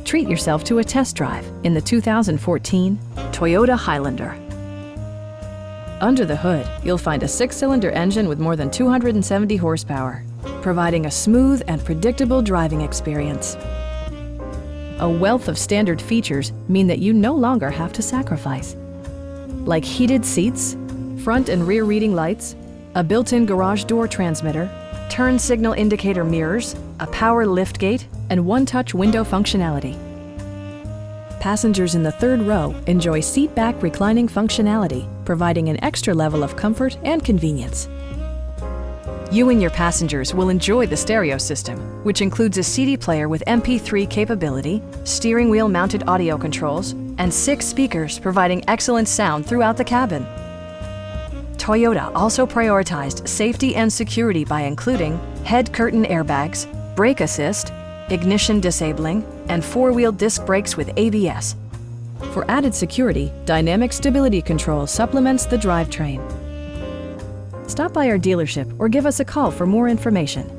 Treat yourself to a test drive in the 2014 Toyota Highlander. Under the hood, you'll find a 6-cylinder engine with more than 270 horsepower, providing a smooth and predictable driving experience. A wealth of standard features mean that you no longer have to sacrifice, like heated seats, front and rear reading lights, a built-in garage door transmitter, turn signal indicator mirrors, a power liftgate, and one-touch window functionality. Passengers in the third row enjoy seat-back reclining functionality, providing an extra level of comfort and convenience. You and your passengers will enjoy the stereo system, which includes a CD player with MP3 capability, steering wheel mounted audio controls, and 6 speakers providing excellent sound throughout the cabin. Toyota also prioritized safety and security by including head curtain airbags, brake assist, ignition disabling, and 4-wheel disc brakes with ABS. For added security, Dynamic Stability Control supplements the drivetrain. Stop by our dealership or give us a call for more information.